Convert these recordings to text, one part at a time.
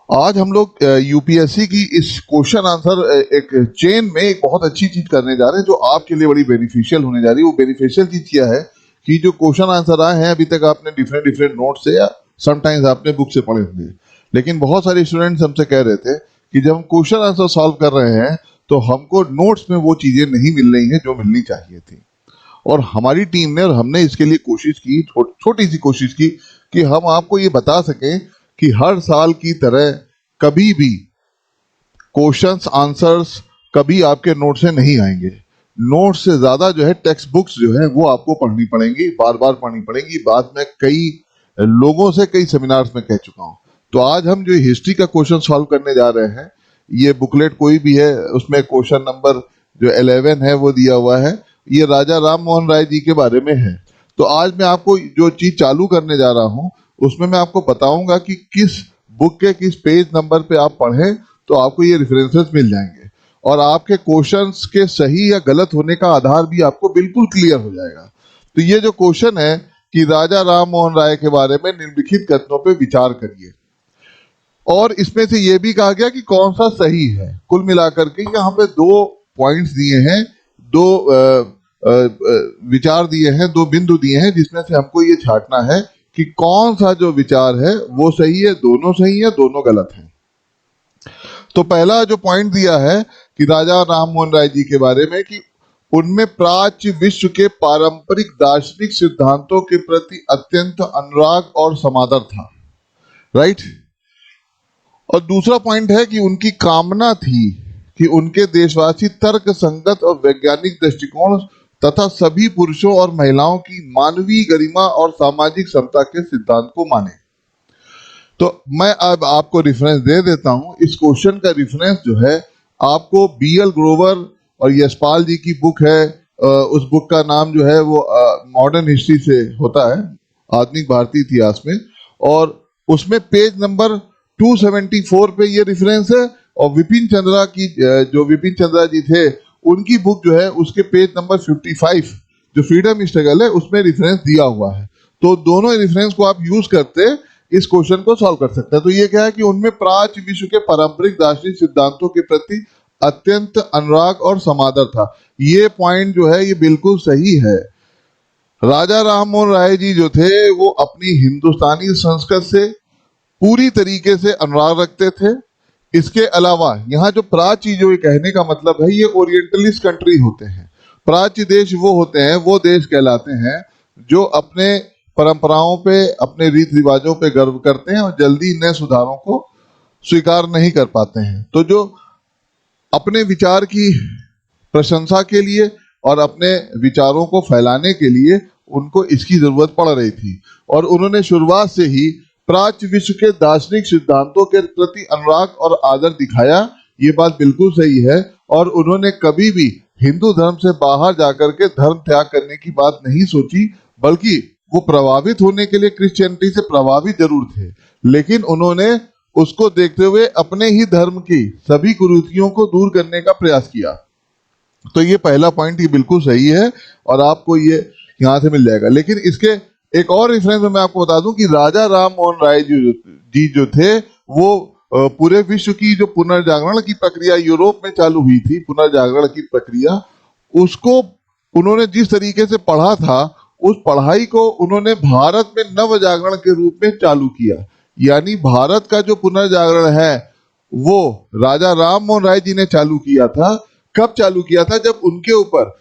आज हम लोग यूपीएससी की इस क्वेश्चन आंसर एक चेन में एक बहुत अच्छी चीज करने जा रहे हैं जो आपके लिए बड़ी बेनिफिशियल होने जा रही है। वो बेनिफिशियल चीज क्या है कि जो क्वेश्चन आंसर आए हैं अभी तक आपने डिफरेंट डिफरेंट नोट से या समटाइम्स आपने बुक से पढ़े होंगे, लेकिन बहुत सारे स्टूडेंट्स हमसे कह रहे थे कि जब हम क्वेश्चन आंसर सॉल्व कर रहे हैं तो हमको नोट्स में वो चीजें नहीं मिल रही हैं जो मिलनी चाहिए थी। और हमारी टीम ने और हमने इसके लिए कोशिश की, छोटी सी कोशिश की कि हम आपको ये बता सकें कि हर साल की तरह कभी भी क्वेश्चंस आंसर्स कभी आपके नोट से नहीं आएंगे। नोट से ज्यादा जो है टेक्स्ट बुक्स जो है वो आपको पढ़नी पड़ेंगी, बार बार पढ़नी पड़ेंगी। बाद में कई लोगों से कई सेमिनार्स में कह चुका हूं। तो आज हम जो हिस्ट्री का क्वेश्चन सॉल्व करने जा रहे हैं, ये बुकलेट कोई भी है उसमें क्वेश्चन नंबर जो 11 है वो दिया हुआ है। ये राजा राम मोहन राय जी के बारे में है। तो आज मैं आपको जो चीज चालू करने जा रहा हूं उसमें मैं आपको बताऊंगा कि किस बुक के किस पेज नंबर पे आप पढ़ें तो आपको ये रेफरेंसेस मिल जाएंगे और आपके क्वेश्चंस के सही या गलत होने का आधार भी आपको बिल्कुल क्लियर हो जाएगा। तो ये जो क्वेश्चन है कि राजा राम मोहन राय के बारे में निम्नलिखित कथनों पे विचार करिए, और इसमें से ये भी कहा गया कि कौन सा सही है। कुल मिलाकर के यहाँ पे दो पॉइंट्स दिए हैं, दो विचार दिए हैं, दो बिंदु दिए हैं जिसमें से हमको ये छांटना है कि कौन सा जो विचार है वो सही है, दोनों सही है, दोनों गलत हैं। तो पहला जो पॉइंट दिया है कि राजा राम मोहन राय जी के बारे में कि उनमें प्राच्य विश्व के पारंपरिक दार्शनिक सिद्धांतों के प्रति अत्यंत अनुराग और समादर था, राइट। और दूसरा पॉइंट है कि उनकी कामना थी कि उनके देशवासी तर्क संगत और वैज्ञानिक दृष्टिकोण तथा सभी पुरुषों और महिलाओं की मानवीय गरिमा और सामाजिक समता के सिद्धांत को माने। तो मैं अब आपको रेफरेंस दे देता हूं। इस क्वेश्चन का रेफरेंस जो है आपको बीएल ग्रोवर और यशपाल जी की बुक है। उस बुक का नाम जो है वो मॉडर्न हिस्ट्री से होता है, आधुनिक भारतीय इतिहास में, और उसमें पेज नंबर 274 पे ये रेफरेंस है। और विपिन चंद्रा की जो विपिन चंद्रा जी थे उनकी बुक जो है उसके पेज नंबर 55 जो फ्रीडम स्ट्रगल है उसमें रेफरेंस दिया हुआ है। तो दोनों रेफरेंस को आप यूज करते इस क्वेश्चन को सॉल्व कर सकते हैं। तो ये क्या है कि उनमें प्राच्य विश्व के पारंपरिक दार्शनिक सिद्धांतों के प्रति अत्यंत अनुराग और समादर था। ये पॉइंट जो है ये बिल्कुल सही है। राजा राम मोहन राय जी जो थे वो अपनी हिंदुस्तानी संस्कृति से पूरी तरीके से अनुराग रखते थे। इसके अलावा यहाँ जो प्राच्य जो ये कहने का मतलब है, ये ओरिएंटलिस्ट कंट्री होते हैं। प्राच्य देश वो होते हैं, वो देश कहलाते हैं जो अपने परंपराओं पे, अपने रीत रिवाजों पे गर्व करते हैं और जल्दी नए सुधारों को स्वीकार नहीं कर पाते हैं। तो जो अपने विचार की प्रशंसा के लिए और अपने विचारों को फैलाने के लिए उनको इसकी जरूरत पड़ रही थी, और उन्होंने शुरुआत से ही प्राच्य विश्व के दार्शनिक सिद्धांतों के प्रति अनुराग और आदर दिखाया। ये बात बिल्कुल सही है। और उन्होंने कभी भी हिंदू धर्म से बाहर जाकर के धर्म त्याग करने की बात नहीं सोची, बल्कि वो प्रभावित होने के लिए क्रिश्चियनिटी से प्रभावित जरूर थे, लेकिन उन्होंने उसको देखते हुए अपने ही धर्म की सभी कुरीतियों को दूर करने का प्रयास किया। तो ये पहला पॉइंट ये बिल्कुल सही है और आपको ये यहाँ से मिल जाएगा। लेकिन इसके एक और रेफरेंस में मैं आपको बता दूं कि राजा राम मोहन राय जी जो थे वो पूरे विश्व की जो पुनर्जागरण की प्रक्रिया यूरोप में चालू हुई थी, पुनर्जागरण की प्रक्रिया, उसको उन्होंने जिस तरीके से पढ़ा था उस पढ़ाई को उन्होंने भारत में नव जागरण के रूप में चालू किया। यानी भारत का जो पुनर्जागरण है वो राजा राम मोहन राय जी ने चालू किया था। कब चालू किया था? जब उनके ऊपर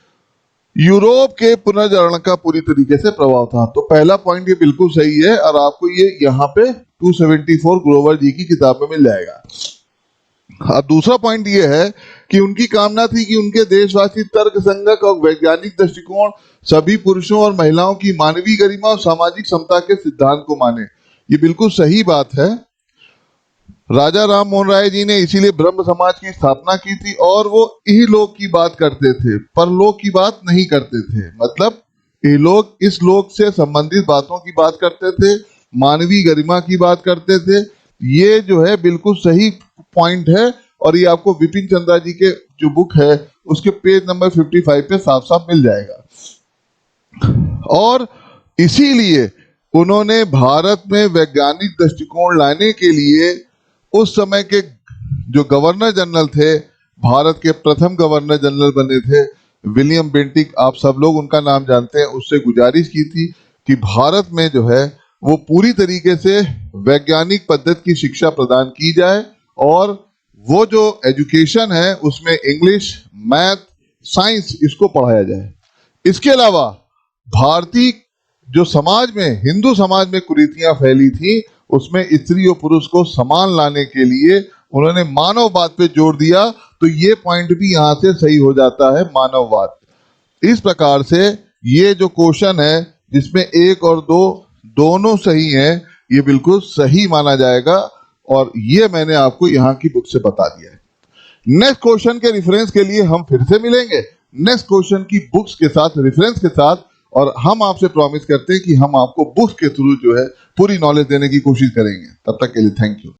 यूरोप के पुनर्जागरण का पूरी तरीके से प्रभाव था। तो पहला पॉइंट ये बिल्कुल सही है और आपको ये यहाँ पे 274 ग्रोवर जी की किताब में मिल जाएगा। हाँ, दूसरा पॉइंट ये है कि उनकी कामना थी कि उनके देशवासी तर्क संगत और वैज्ञानिक दृष्टिकोण सभी पुरुषों और महिलाओं की मानवीय गरिमा और सामाजिक समता के सिद्धांत को माने। ये बिल्कुल सही बात है। राजा राम मोहन राय जी ने इसीलिए ब्रह्म समाज की स्थापना की थी और वो इहलोक की बात करते थे, परलोक की बात नहीं करते थे। मतलब इहलोक, इस लोक से संबंधित बातों की बात करते थे, मानवीय गरिमा की बात करते थे। ये जो है बिल्कुल सही पॉइंट है और ये आपको विपिन चंद्रा जी के जो बुक है उसके पेज नंबर 55 पे साफ साफ मिल जाएगा। और इसीलिए उन्होंने भारत में वैज्ञानिक दृष्टिकोण लाने के लिए उस समय के जो गवर्नर जनरल थे, भारत के प्रथम गवर्नर जनरल बने थे विलियम बेंटिक, आप सब लोग उनका नाम जानते हैं, उससे गुजारिश की थी कि भारत में जो है वो पूरी तरीके से वैज्ञानिक पद्धति की शिक्षा प्रदान की जाए और वो जो एजुकेशन है उसमें इंग्लिश, मैथ, साइंस इसको पढ़ाया जाए। इसके अलावा भारतीय जो समाज में, हिंदू समाज में कुरीतियां फैली थी, उसमें स्त्री और पुरुष को समान लाने के लिए उन्होंने मानववाद पे जोर दिया। तो ये पॉइंट भी यहां से सही हो जाता है, मानववाद। इस प्रकार से ये जो क्वेश्चन है जिसमें 1 और 2 दोनों सही हैं, ये बिल्कुल सही माना जाएगा और ये मैंने आपको यहाँ की बुक से बता दिया है। नेक्स्ट क्वेश्चन के रेफरेंस के लिए हम फिर से मिलेंगे नेक्स्ट क्वेश्चन की बुक्स के साथ, रेफरेंस के साथ, और हम आपसे प्रॉमिस करते हैं कि हम आपको बुक्स के थ्रू जो है पूरी नॉलेज देने की कोशिश करेंगे। तब तक के लिए थैंक यू।